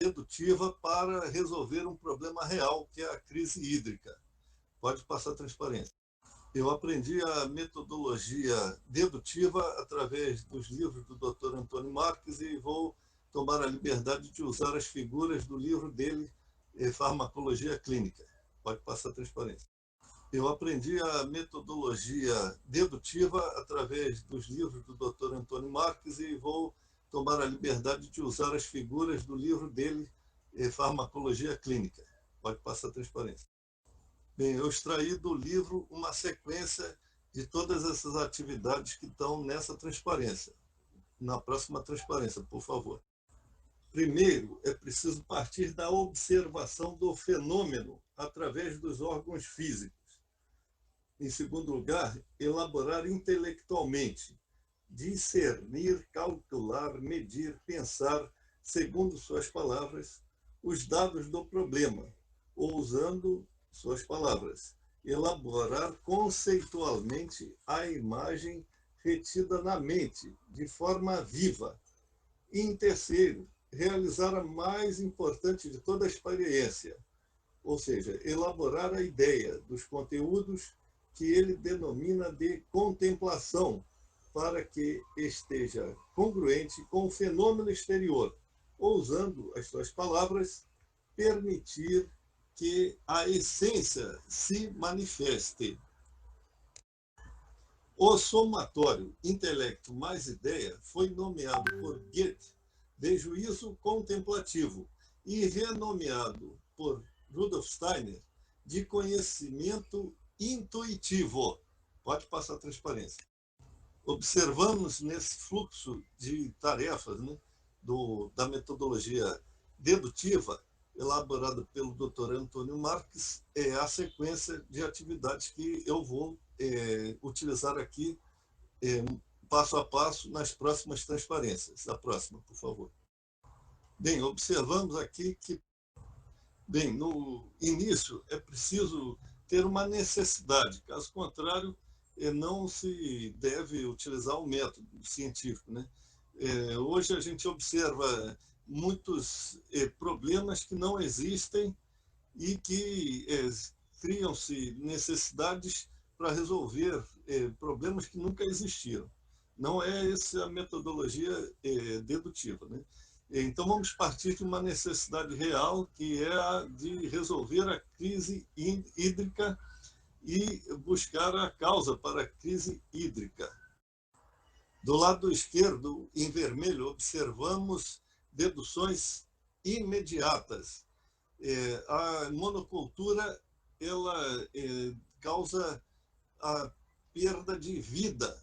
dedutiva para resolver um problema real, que é a crise hídrica. Pode passar transparência. Eu aprendi a metodologia dedutiva através dos livros do Dr. Antônio Marques e vou tomar a liberdade de usar as figuras do livro dele, Farmacologia Clínica. Pode passar transparência. Eu aprendi a metodologia dedutiva através dos livros do Dr. Antônio Marques e vou tomar a liberdade de usar as figuras do livro dele, Farmacologia Clínica. Pode passar transparência. Bem, eu extraí do livro uma sequência de todas essas atividades que estão nessa transparência. Na próxima transparência, por favor. Primeiro, é preciso partir da observação do fenômeno através dos órgãos físicos. Em segundo lugar, elaborar intelectualmente, discernir, calcular, medir, pensar, segundo suas palavras, os dados do problema, ou usando suas palavras, elaborar conceitualmente a imagem retida na mente, de forma viva. E, em terceiro, realizar a mais importante de toda a experiência, ou seja, elaborar a ideia dos conteúdos que ele denomina de contemplação, para que esteja congruente com o fenômeno exterior, ou, usando as suas palavras, permitir que a essência se manifeste. O somatório intelecto mais ideia foi nomeado por Goethe de juízo contemplativo e renomeado por Rudolf Steiner de conhecimento intuitivo. Pode passar a transparência. Observamos nesse fluxo de tarefas, né, da metodologia dedutiva, elaborada pelo Dr. Antônio Marques, a sequência de atividades que eu vou utilizar aqui passo a passo nas próximas transparências. A próxima, por favor. Bem, observamos aqui que, bem, no início é preciso ter uma necessidade, caso contrário, não se deve utilizar o método científico, né? Hoje a gente observa muitos problemas que não existem e que criam-se necessidades para resolver problemas que nunca existiram. Não é essa a metodologia dedutiva, né? Então vamos partir de uma necessidade real, que é a de resolver a crise hídrica e buscar a causa para a crise hídrica. Do lado esquerdo, em vermelho, observamos deduções imediatas. A monocultura ela causa a perda de vida.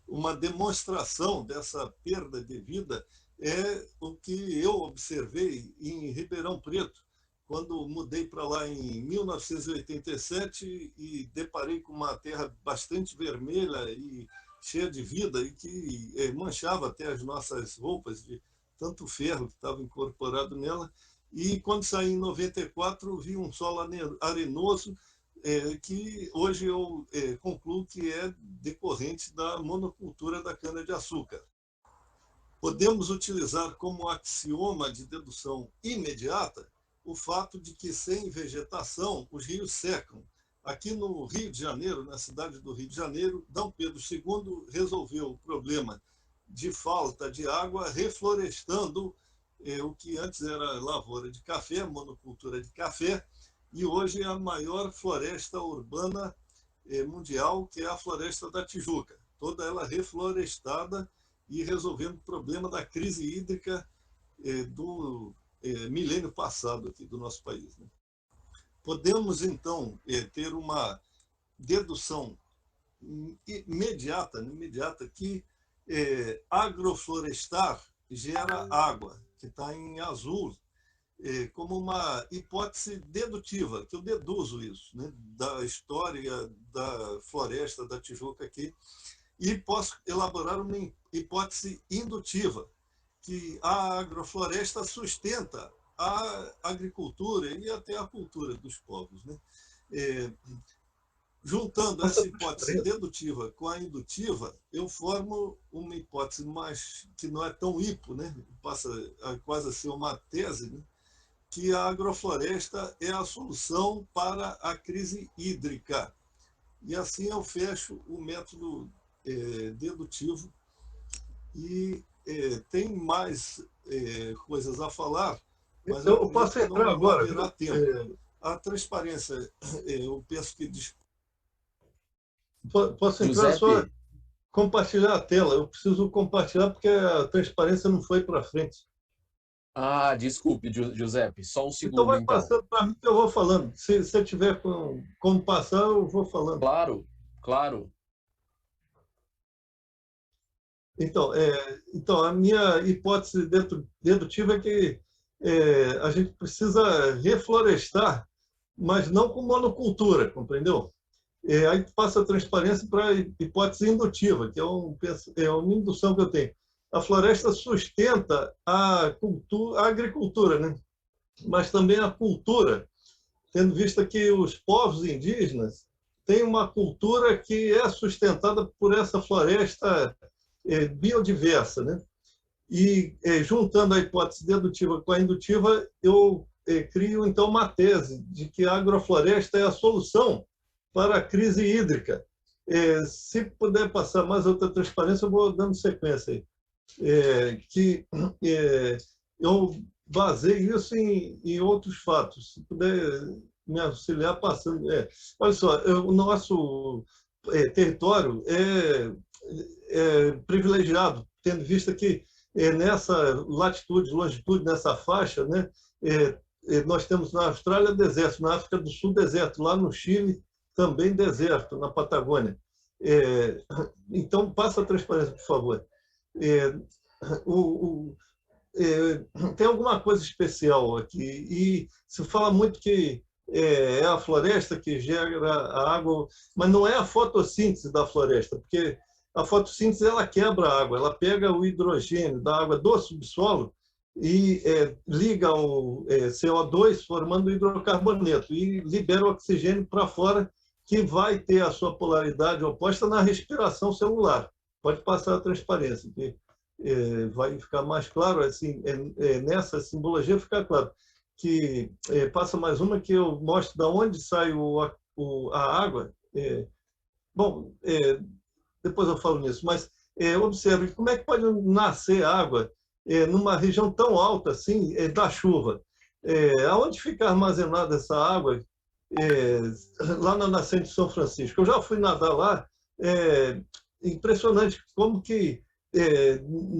Uma demonstração dessa perda de vida é o que eu observei em Ribeirão Preto, quando mudei para lá em 1987 e deparei com uma terra bastante vermelha e cheia de vida e que manchava até as nossas roupas de tanto ferro que estava incorporado nela. E quando saí em 94, vi um solo arenoso que hoje eu concluo que é decorrente da monocultura da cana-de-açúcar. Podemos utilizar como axioma de dedução imediata o fato de que, sem vegetação, os rios secam. Aqui no Rio de Janeiro, na cidade do Rio de Janeiro, D. Pedro II resolveu o problema de falta de água reflorestando o que antes era lavoura de café, monocultura de café, e hoje é a maior floresta urbana mundial, que é a Floresta da Tijuca. Toda ela reflorestada e resolvendo o problema da crise hídrica do milênio passado aqui do nosso país, né? Podemos, então, ter uma dedução imediata que agroflorestar gera água, que está em azul, como uma hipótese dedutiva, que eu deduzo isso, né, da história da floresta da Tijuca aqui, e posso elaborar uma hipótese indutiva, que a agrofloresta sustenta a agricultura e até a cultura dos povos, né? Juntando essa hipótese dedutiva com a indutiva, eu formo uma hipótese mais que não é tão hipo, né? Passa a quase a ser uma tese, né? Que a agrofloresta é a solução para a crise hídrica. E assim eu fecho o método dedutivo. E tem mais coisas a falar, mas eu posso entrar não agora. haverá tempo. A transparência, eu penso que... Posso entrar só Giuseppe, compartilhar a tela. Eu preciso compartilhar porque a transparência não foi para frente. desculpe, Giuseppe, só um Então segundo, vai então. passando para mim que eu vou falando. Se você tiver como passar, eu vou falando. Claro, claro. Então, a minha hipótese dedutiva é que a gente precisa reflorestar, mas não com monocultura, compreendeu? Aí passa a transparência para a hipótese indutiva, que é uma indução que eu tenho. A floresta sustenta a agricultura, né? Mas também a cultura, tendo visto que os povos indígenas têm uma cultura que é sustentada por essa floresta biodiversa, né? E juntando a hipótese dedutiva com a indutiva, eu crio então uma tese de que a agrofloresta é a solução para a crise hídrica. Se puder passar mais outra transparência, eu vou dando sequência aí. Eu baseio isso em outros fatos. Se puder me auxiliar passando. Olha só, o nosso território é privilegiado, tendo visto que nessa latitude, longitude, nessa faixa, né, nós temos na Austrália deserto, na África do Sul deserto, lá no Chile também deserto, na Patagônia. Então, passa a transparência, por favor. Tem alguma coisa especial aqui, e se fala muito que é a floresta que gera a água, mas não é a fotossíntese da floresta, porque a fotossíntese ela quebra a água, ela pega o hidrogênio da água do subsolo e liga ao CO2 formando hidrocarboneto e libera o oxigênio para fora, que vai ter a sua polaridade oposta na respiração celular. Pode passar a transparência, que vai ficar mais claro, assim, nessa simbologia fica claro. Que passa mais uma que eu mostro de onde sai a água. Bom, depois eu falo nisso, mas observe como é que pode nascer água numa região tão alta assim da chuva. Aonde fica armazenada essa água? Lá na nascente de São Francisco. Eu já fui nadar lá, impressionante como que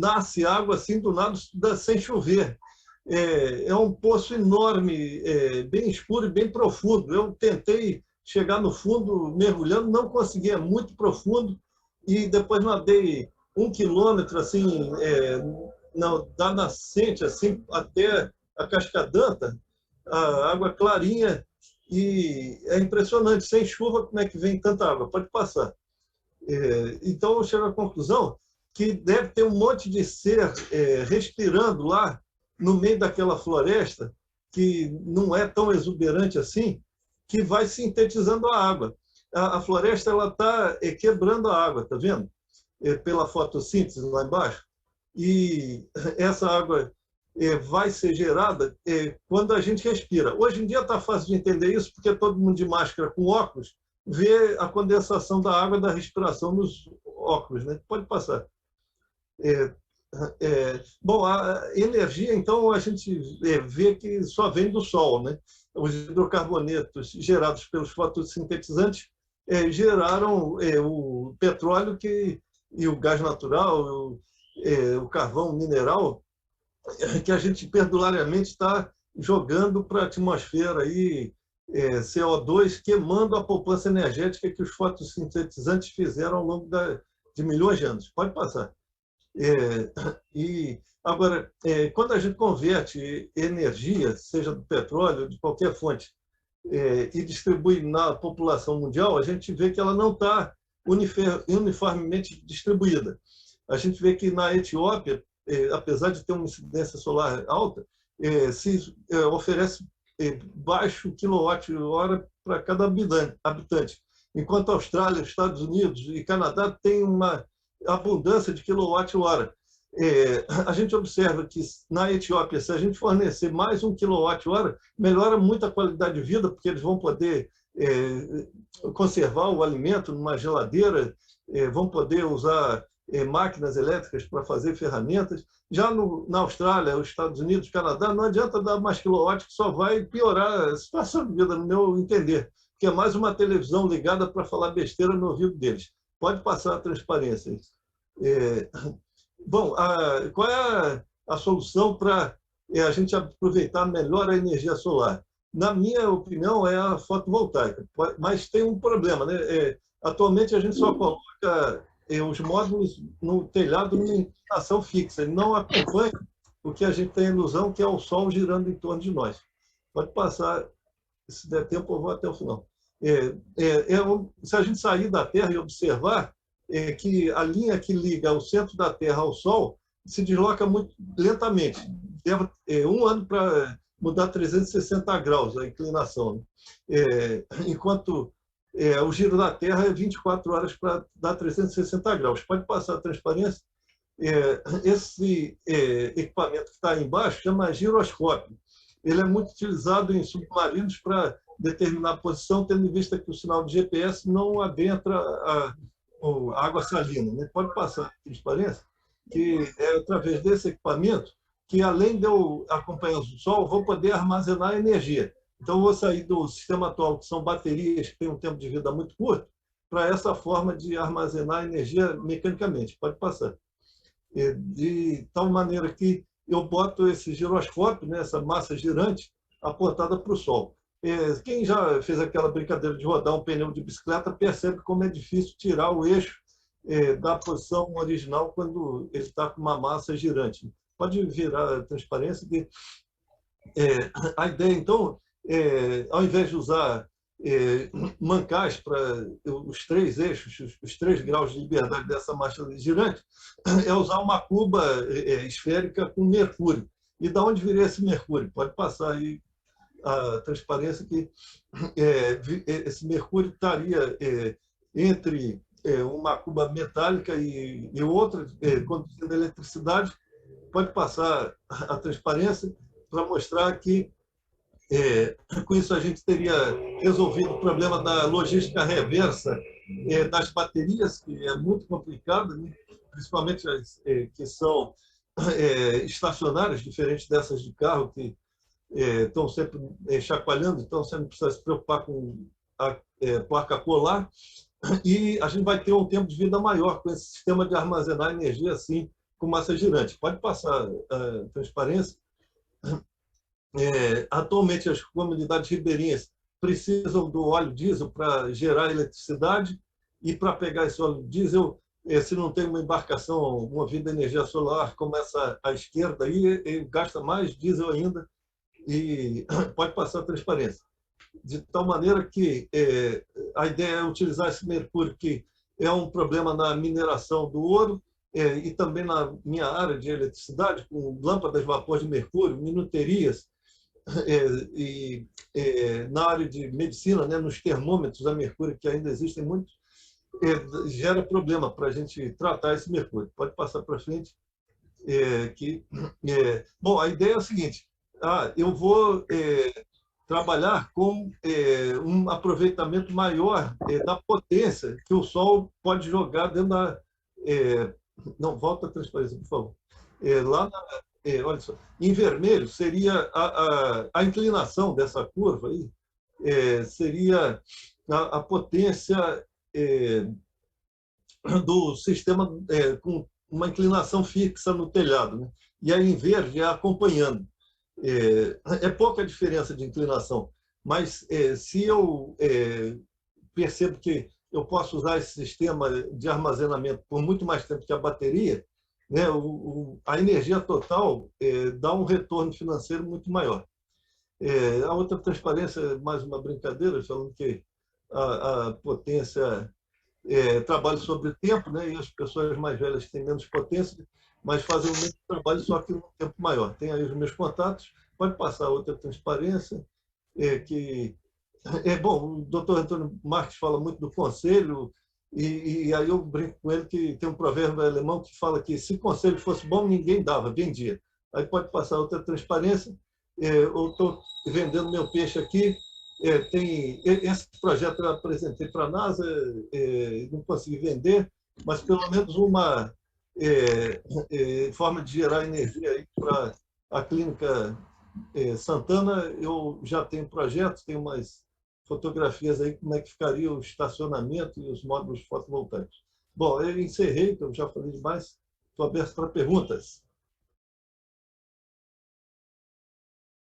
nasce água assim do nada sem chover. É um poço enorme, bem escuro e bem profundo. Eu tentei chegar no fundo mergulhando, não consegui, é muito profundo, e depois nadei 1 quilômetro assim, da nascente assim, até a Cascadanta, a água clarinha, e é impressionante, sem chuva, como é que vem tanta água? Pode passar. Então, eu chego à conclusão que deve ter um monte de ser respirando lá no meio daquela floresta, que não é tão exuberante assim, que vai sintetizando a água. A floresta ela está quebrando a água, está vendo? Pela fotossíntese lá embaixo. E essa água vai ser gerada quando a gente respira. Hoje em dia está fácil de entender isso, porque todo mundo de máscara com óculos vê a condensação da água da respiração nos óculos, né? Pode passar. Bom, a energia, então, a gente vê que só vem do Sol, né? Os hidrocarbonetos gerados pelos fotossintetizantes geraram o petróleo e o gás natural, o carvão mineral, que a gente perdulariamente está jogando para a atmosfera aí, CO2, queimando a poupança energética que os fotossintetizantes fizeram ao longo de milhões de anos. Pode passar. E agora, quando a gente converte energia, seja do petróleo, de qualquer fonte, e distribui na população mundial, a gente vê que ela não está uniformemente distribuída. A gente vê que na Etiópia, apesar de ter uma incidência solar alta, se oferece baixo quilowatt-hora para cada habitante. enquanto a Austrália, Estados Unidos e Canadá têm uma abundância de quilowatt-hora. A gente observa que na Etiópia, se a gente fornecer mais 1 kWh, melhora muito a qualidade de vida, porque eles vão poder conservar o alimento numa geladeira, vão poder usar máquinas elétricas para fazer ferramentas. Já na Austrália, os Estados Unidos, Canadá, não adianta dar mais quilowatt, que só vai piorar a situação de vida, no meu entender, que é mais uma televisão ligada para falar besteira no ouvido deles. Pode passar a transparência. Bom, qual é a solução para a gente aproveitar melhor a energia solar? Na minha opinião, é a fotovoltaica, mas tem um problema, né? Atualmente, a gente só coloca os módulos no telhado numa inclinação fixa, ele não acompanha o que a gente tem a ilusão, que é o Sol girando em torno de nós. Pode passar, se der tempo, eu vou até o final. Se a gente sair da Terra e observar, que a linha que liga o centro da Terra ao Sol se desloca muito lentamente. Leva 1 ano para mudar 360 graus a inclinação. Enquanto o giro da Terra é 24 horas para dar 360 graus. Pode passar a transparência. Esse equipamento que está aí embaixo chama giroscópio. Ele é muito utilizado em submarinos para determinar a posição, tendo em vista que o sinal de GPS não adentra a água salina, né? Pode passar a transparência, que é através desse equipamento que, além de eu acompanhar o Sol, vou poder armazenar energia. Então, eu vou sair do sistema atual, que são baterias que têm um tempo de vida muito curto, para essa forma de armazenar energia mecanicamente. Pode passar. De tal maneira que eu boto esse giroscópio, né, essa massa girante, apontada para o Sol. Quem já fez aquela brincadeira de rodar um pneu de bicicleta percebe como é difícil tirar o eixo da posição original quando ele está com uma massa girante. Pode virar a transparência. A ideia, então, ao invés de usar mancais para os 3 eixos, os 3 graus de liberdade dessa massa girante, é usar uma cuba esférica com mercúrio. E de onde viria esse mercúrio? Pode passar aí a transparência, que esse mercúrio estaria entre uma cuba metálica e outra, conduzindo eletricidade. Pode passar a transparência para mostrar que, com isso, a gente teria resolvido o problema da logística reversa das baterias, que é muito complicado, né? Principalmente as que são estacionárias, diferentes dessas de carro, que estão sempre chacoalhando, então você não precisa se preocupar com a placa polar, e a gente vai ter um tempo de vida maior com esse sistema de armazenar energia assim, com massa girante. Pode passar a transparência. Atualmente, as comunidades ribeirinhas precisam do óleo diesel para gerar eletricidade, e para pegar esse óleo diesel, se não tem uma embarcação movida a energia solar como essa à esquerda, aí gasta mais diesel ainda. E pode passar a transparência. De tal maneira que a ideia é utilizar esse mercúrio, que é um problema na mineração do ouro, e também na minha área de eletricidade, com lâmpadas de vapor de mercúrio, minuterias, e na área de medicina, né, nos termômetros a mercúrio, que ainda existem muitos, gera problema para a gente tratar esse mercúrio. Pode passar para frente. Bom, a ideia é o seguinte: eu vou trabalhar com um aproveitamento maior da potência que o Sol pode jogar dentro da... não, volta a transparência, por favor. Lá olha só, em vermelho seria a inclinação dessa curva aí, seria a potência do sistema com uma inclinação fixa no telhado, né? E aí em verde é acompanhando. É pouca diferença de inclinação, mas se eu percebo que eu posso usar esse sistema de armazenamento por muito mais tempo que a bateria, né, a energia total dá um retorno financeiro muito maior. A outra transparência é mais uma brincadeira, falando que a potência trabalha sobre o tempo, né, e as pessoas mais velhas têm menos potência, mas fazem o mesmo trabalho, só que um tempo maior. Tem aí os meus contatos. Pode passar outra transparência, que Bom, o doutor Antônio Marques fala muito do conselho, e aí eu brinco com ele que tem um provérbio alemão que fala que se conselho fosse bom, ninguém dava, vendia. Aí pode passar outra transparência. Eu estou vendendo meu peixe aqui. Tem esse projeto eu apresentei para a NASA, não consegui vender, mas pelo menos uma forma de gerar energia aí para a clínica Santana. Eu já tenho projetos, tenho umas fotografias aí como é que ficaria o estacionamento e os módulos fotovoltaicos. Bom, eu encerrei, que eu já falei demais. Estou aberto para perguntas.